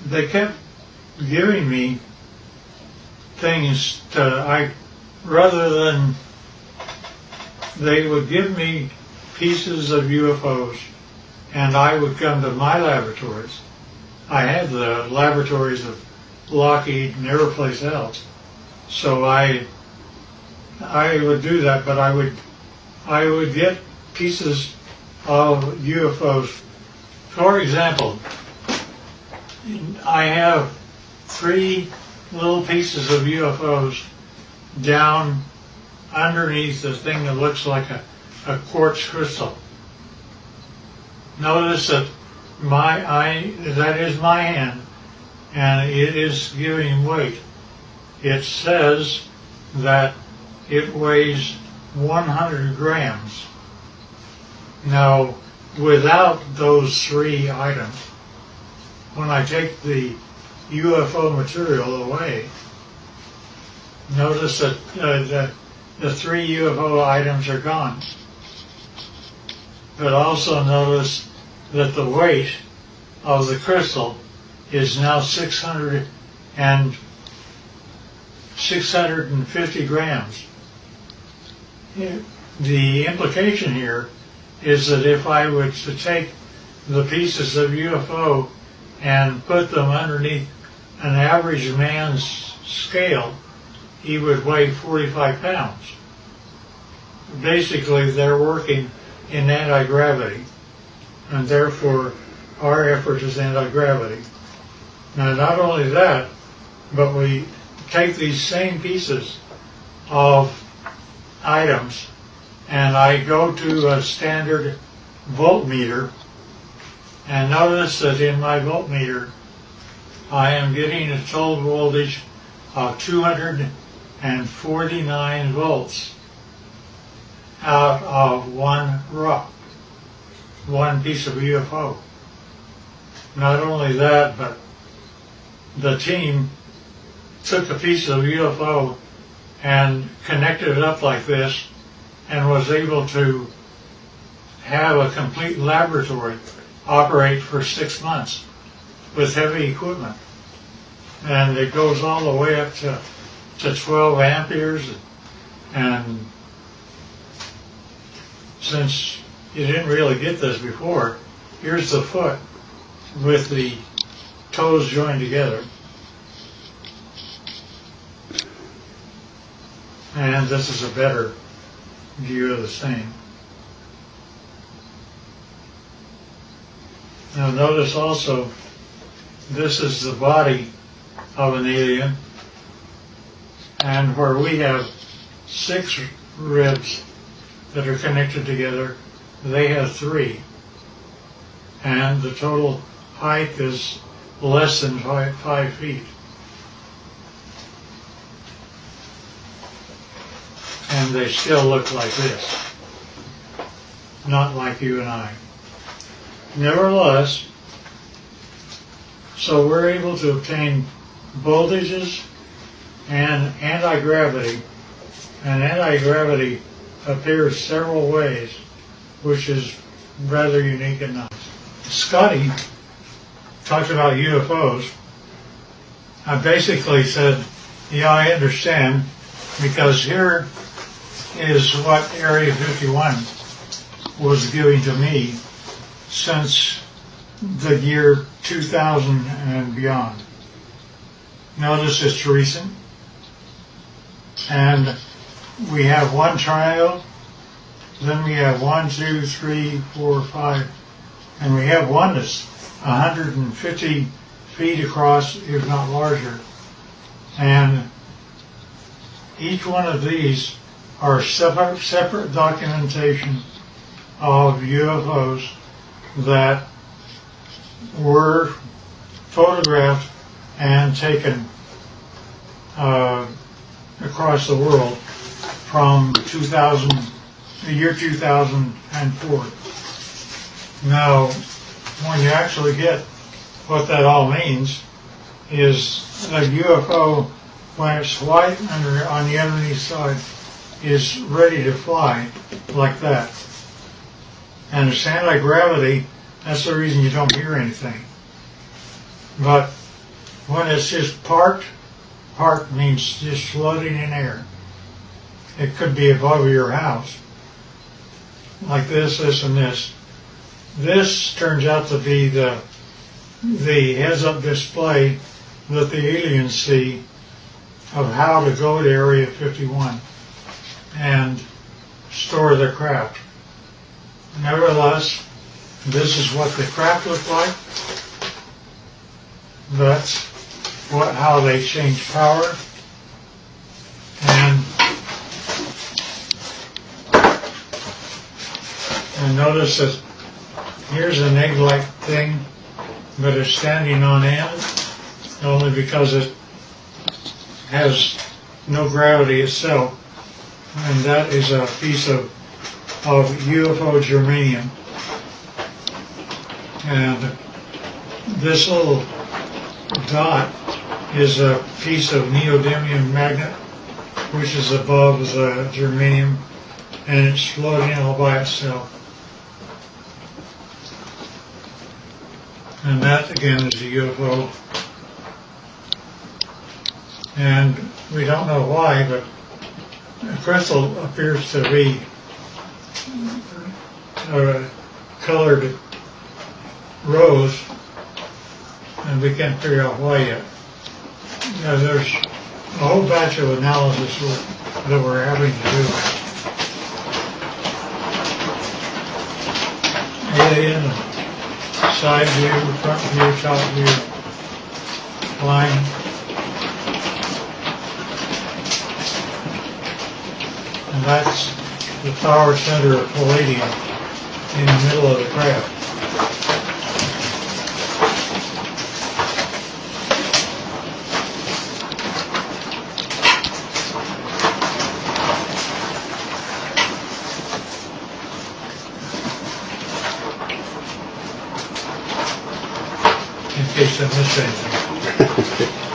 they kept giving me things rather than, they would give me pieces of UFOs and I would come to my laboratories. I had the laboratories of Lockheed and every place else. So I would do that, but I would get pieces of UFOs. For example, I have 3 little pieces of UFOs down underneath the thing that looks like a quartz crystal. Notice that that is my hand, and it is giving weight. It says that it weighs 100 grams. Now, without those 3 items, when I take the UFO material away, notice that the 3 UFO items are gone. But also notice that the weight of the crystal is now 650 grams. The implication here is that if I were to take the pieces of UFO and put them underneath an average man's scale, he would weigh 45 pounds. Basically, they're working in anti-gravity, and therefore our effort is anti-gravity. Now, not only that, but we take these same pieces of items and I go to a standard voltmeter, and notice that in my voltmeter I am getting a total voltage of 249 volts out of one piece of UFO. Not only that, but the team took a piece of UFO and connected it up like this and was able to have a complete laboratory operate for 6 months with heavy equipment. And it goes all the way up to 12 amperes. And since you didn't really get this before, here's the foot with the toes joined together. And this is a better view of the same. Now notice also, this is the body of an alien, and where we have 6 ribs that are connected together, they have 3. And the total height is less than 5 feet. And they still look like this, not like you and I. Nevertheless, so we're able to obtain voltages and anti-gravity, and anti-gravity appears several ways, which is rather unique and nice. Scotty talked about UFOs. I basically said, yeah, I understand, because here is what Area 51 was giving to me since the year 2000 and beyond. Notice it's recent, and we have one triangle, then we have 1, 2, 3, 4, 5, and we have one that's 150 feet across, if not larger. And each one of these are separate documentation of UFOs that were photographed and taken across the world from the year 2004. Now, when you actually get what that all means, is a UFO, when it's white on the underneath side, is ready to fly like that. And it's anti-gravity, that's the reason you don't hear anything. But when it's just parked means just floating in air. It could be above your house, like this, and this. This turns out to be the heads-up display that the aliens see of how to go to Area 51 and store their craft. Nevertheless, this is what the craft looked like. That's how they change power. And notice that here's an egg-like thing, but it's standing on end only because it has no gravity itself. And that is a piece of UFO germanium. And this little dot is a piece of neodymium magnet, which is above the germanium, and it's floating all by itself. And that again is a UFO. And we don't know why, but the crystal appears to be colored rose, and we can't figure out why yet. There's a whole batch of analysis that we're having to do. Alien, side view, front view, top view, line. And that's the power center of palladium in the middle of the craft. In case I missed anything.